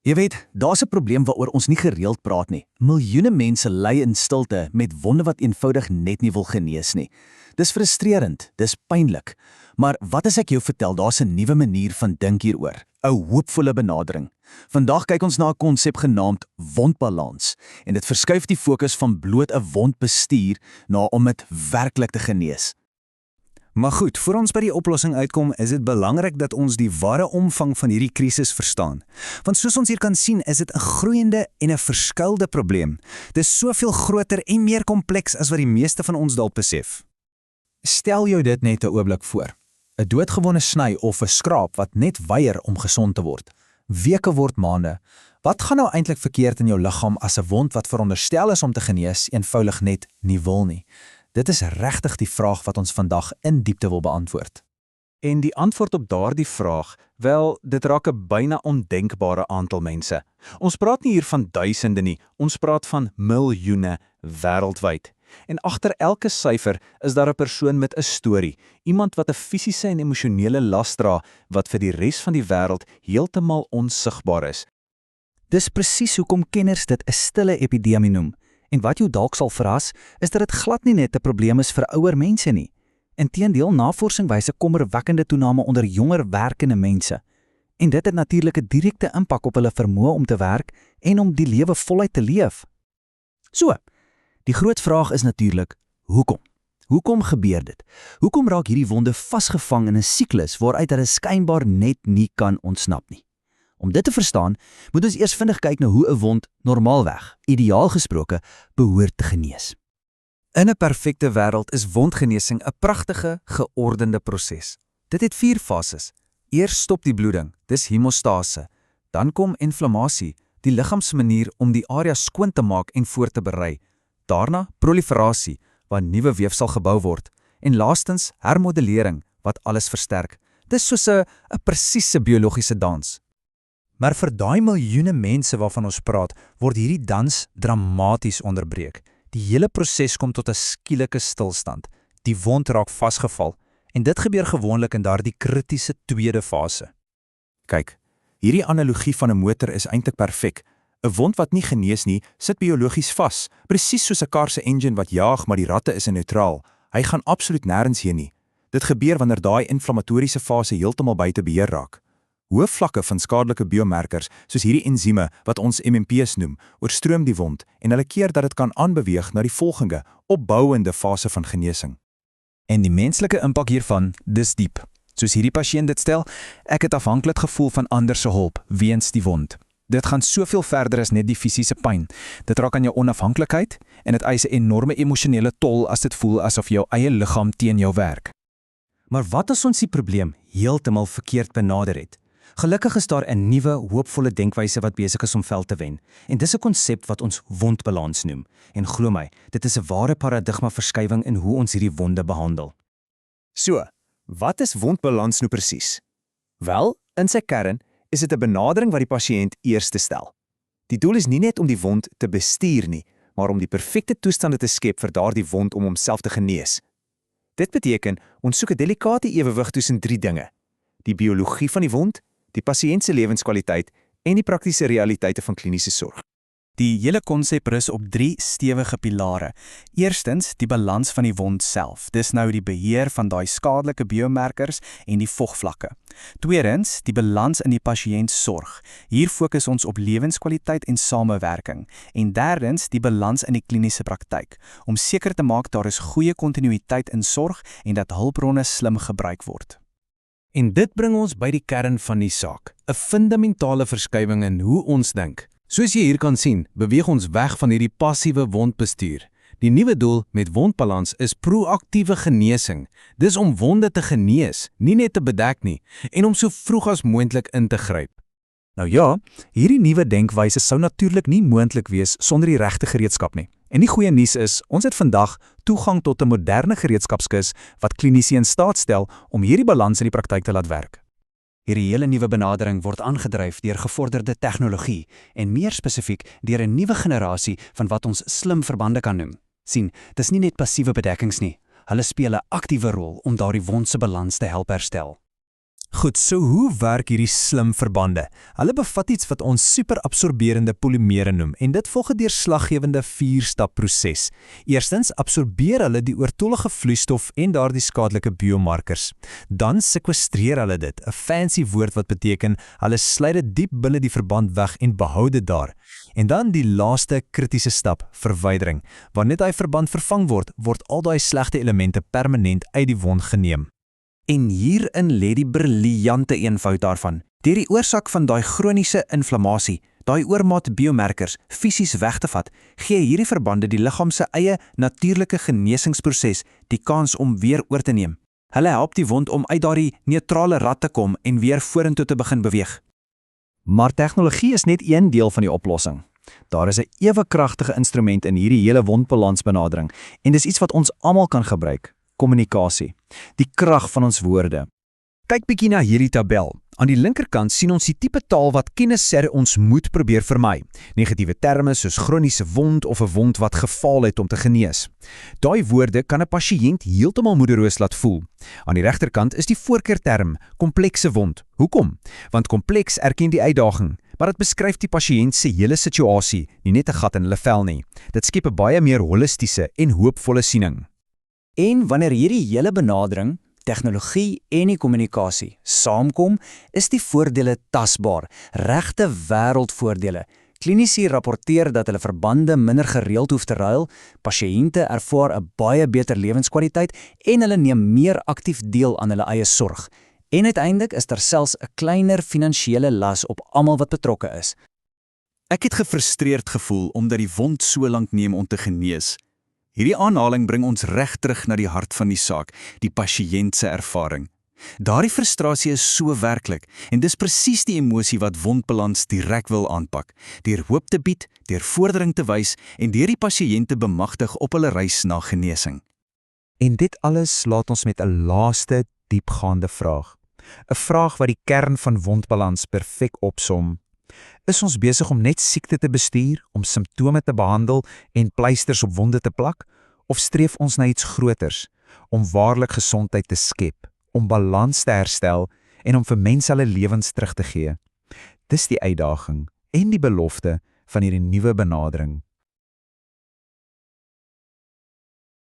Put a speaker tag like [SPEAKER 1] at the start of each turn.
[SPEAKER 1] Jy weet, daar's 'n probleem waaroor ons nie gereeld praat nie. Miljoene mense ly in stilte met wonde wat eenvoudig net nie wil genees nie. Dis frustrerend, dis pynlik. Maar wat as ek jou vertel, daar's 'n nuwe manier van dink hieroor, 'n hoopvolle benadering. Vandag kyk ons na 'n konsep genaamd wondbalans en dit verskuif die fokus van bloot 'n wond bestuur na om dit werklik te genees.
[SPEAKER 2] Maar goed, voor ons by die oplossing uitkom, is dit belangrik dat ons die ware omvang van hierdie krisis verstaan. Want soos ons hier kan sien, is dit 'n groeiende en 'n verskuilde probleem. Dit is soveel groter en meer kompleks as wat die meeste van ons dalk besef.
[SPEAKER 3] Stel jou dit net 'n oomblik voor. 'n Doodgewone sny of 'n skraap wat net weier om gesond te word. Weke word maande. Wat gaan nou eintlik verkeerd in jou liggaam as 'n wond wat veronderstel is om te genees, eenvoudig net nie wil nie? Dit is regtig die vraag wat ons vandag in diepte wil beantwoord.
[SPEAKER 4] En die antwoord op daardie vraag, wel, dit raak 'n byna ondenkbare aantal mense. Ons praat nie hier van duisende nie, ons praat van miljoene wêreldwyd. En agter elke syfer is daar 'n persoon met 'n storie, iemand wat 'n fisiese en emosionele las dra wat vir die res van die wêreld heeltemal onsigbaar is.
[SPEAKER 2] Dis presies hoekom kenners dit 'n stille epidemie noem. En wat jou dalk sal verras, is dat dit glad nie net 'n probleem is vir ouer mense nie. Inteendeel, navorsing wys 'n kommerwekkende toename onder jonger werkende mense. En dit het natuurlik 'n direkte impak op hulle vermoë om te werk en om die lewe voluit te leef. So, die groot vraag is natuurlik, hoekom? Hoekom gebeur dit? Hoekom raak hierdie wonde vasgevang in 'n siklus waaruit hulle skynbaar net nie kan ontsnap nie? Om dit te verstaan, moet ons eers vinnig kyk na hoe 'n wond normaalweg, ideaal gesproke, behoort te genees.
[SPEAKER 4] In 'n perfekte wêreld is wondgenesing 'n pragtige, geordende proses. Dit het 4 fases. Eers stop die bloeding, dis hemostase. Dan kom inflammasie, die liggaamsmanier om die area skoon te maak en voor te berei. Daarna proliferasie, waar nuwe weefsel gebou word. En laastens hermodellering, wat alles versterk. Dis soos 'n presiese biologiese dans.
[SPEAKER 3] Maar vir daai miljoene mense waarvan ons praat, word hierdie dans dramaties onderbreek. Die hele proses kom tot 'n skielike stilstand. Die wond raak vasgeval en dit gebeur gewoonlik in daardie kritiese tweede fase.
[SPEAKER 5] Kyk, hierdie analogie van 'n motor is eintlik perfek. 'n Wond wat nie genees nie, sit biologies vas, presies soos 'n kar se engine wat jaag, maar die ratte is in neutraal. Hy gaan absoluut nêrens heen nie. Dit gebeur wanneer daai inflammatoriese fase heeltemal buite beheer raak. Hoë vlakke van skadelike biomarkers, soos hierdie ensieme wat ons MMP's noem, oorstroom die wond en hulle keer dat dit kan aanbeweeg na die volgende, opbouende fase van genesing.
[SPEAKER 2] En die menslike impak hiervan, dis diep. Soos hierdie pasiënt dit stel, ek het afhanklik gevoel van ander se hulp weens die wond. Dit gaan soveel verder as net die fisiese pyn. Dit raak aan jou onafhanklikheid en dit eis 'n enorme emosionele tol as dit voel asof jou eie liggaam teen jou werk.
[SPEAKER 1] Maar wat as ons die probleem heeltemal verkeerd benader het? Gelukkig is daar 'n nuwe, hoopvolle denkwyse wat besig is om veld te wen. En dis 'n konsep wat ons wondbalans noem. En glo my, dit is 'n ware paradigmaverskywing in hoe ons hierdie wonde behandel.
[SPEAKER 5] So, wat is wondbalans nou presies? Wel, in sy kern is dit 'n benadering wat die pasiënt eerste stel. Die doel is nie net om die wond te bestuur nie, maar om die perfekte toestande te skep vir daardie wond om homself te genees. Dit beteken, ons soek 'n delikate ewewig tussen 3 dinge: die biologie van die wond, die pasiënt se lewenskwaliteit en die praktiese realiteite van kliniese sorg.
[SPEAKER 2] Die hele konsep rus op 3 stewige pilare. Eerstens, die balans van die wond self. Dis nou die beheer van daai skadelike biomarkers en die vogvlakke. Tweedens, die balans in die pasiënt sorg. Hier fokus ons op lewenskwaliteit en samewerking. En derdens, die balans in die kliniese praktyk, om seker te maak daar is goeie kontinuïteit in sorg en dat hulpbronne slim gebruik word.
[SPEAKER 4] En dit bring ons by die kern van die saak, 'n fundamentale verskywing in hoe ons dink. Soos jy hier kan sien, beweeg ons weg van hierdie passiewe wondbestuur. Die nuwe doel met wondbalans is proaktiewe genesing. Dis om wonde te genees, nie net te bedek nie, en om so vroeg as moontlik in te gryp.
[SPEAKER 3] Nou ja, hierdie nuwe denkwyse sou natuurlik nie moontlik wees sonder die regte gereedskap nie. En die goeie nuus is, ons het vandag toegang tot 'n moderne gereedskapskis wat klinisië in staat stel om hierdie balans in die praktyk te laat werk.
[SPEAKER 1] Hierdie hele nuwe benadering word aangedryf deur gevorderde tegnologie en meer spesifiek deur 'n nuwe generasie van wat ons slim verbande kan noem. Sien, dis nie net passiewe bedekkings nie. Hulle speel 'n aktiewe rol om daardie wond se balans te help herstel.
[SPEAKER 6] Goed, so hoe werk hierdie slim verbande? Hulle bevat iets wat ons superabsorberende polimere noem en dit volg 'n deurslaggewende 4-stap proses. Eerstens absorbeer hulle die oortollige vloeistof en daardie skadelike biomarkers. Dan sekwestreer hulle dit, 'n fancy woord wat beteken hulle sluit dit diep binne die verband weg en behou dit daar. En dan die laaste kritiese stap, verwydering. Wanneer daai verband vervang word al daai slegte elemente permanent uit die wond geneem.
[SPEAKER 4] En hierin lê die briljante eenvoud daarvan. Deur die oorsaak van daai chroniese inflammasie, daai oormaat biomarkers fisies weg te vat, gee hierdie verbande die liggaam se eie natuurlike genesingsproses die kans om weer oor te neem. Hulle help die wond om uit daardie neutrale rad te kom en weer vorentoe te begin beweeg.
[SPEAKER 2] Maar tegnologie is net een deel van die oplossing. Daar is 'n ewe kragtige instrument in hierdie hele wondbalansbenadering en dis iets wat ons almal kan gebruik: kommunikasie. Die krag van ons woorde.
[SPEAKER 6] Kyk bietjie na hierdie tabel. Aan die linkerkant sien ons die tipe taal wat kennisserre ons moet probeer vermy. Negatiewe terme soos chroniese wond of 'n wond wat gefaal het om te genees. Daai woorde kan 'n pasiënt heeltemal moedeloos laat voel. Aan die regterkant is die voorkeurterm komplekse wond. Hoekom? Want kompleks erken die uitdaging, maar dit beskryf die pasiënt se hele situasie, nie net 'n gat in hulle vel nie. Dit skep 'n baie meer holistiese en hoopvolle siening.
[SPEAKER 2] En wanneer hierdie hele benadering, tegnologie en die kommunikasie saamkom, is die voordele tasbaar, regte wêreldvoordele. Klinici rapporteer dat hulle verbande minder gereeld hoef te ruil, pasiënte ervaar 'n baie beter lewenskwaliteit en hulle neem meer aktief deel aan hulle eie sorg. En uiteindelik is daar selfs 'n kleiner finansiële las op almal wat betrokke is.
[SPEAKER 1] Ek het gefrustreerd gevoel omdat die wond so lank neem om te genees. Hierdie aanhaling bring ons reg terug na die hart van die saak, die pasiënt se ervaring. Daardie frustrasie is so werklik en dis presies die emosie wat wondbalans direk wil aanpak, deur hoop te bied, deur vordering te wys en deur die pasiënt te bemagtig op hulle reis na genesing.
[SPEAKER 3] En dit alles laat ons met 'n laaste diepgaande vraag. 'n Vraag wat die kern van wondbalans perfek opsom. Is ons besig om net siekte te bestuur, om simptome te behandel en pleisters op wonde te plak? Of streef ons na iets groters, om waarlik gesondheid te skep, om balans te herstel en om vir mense hulle lewens terug te gee? Dis die uitdaging en die belofte van hierdie nuwe benadering.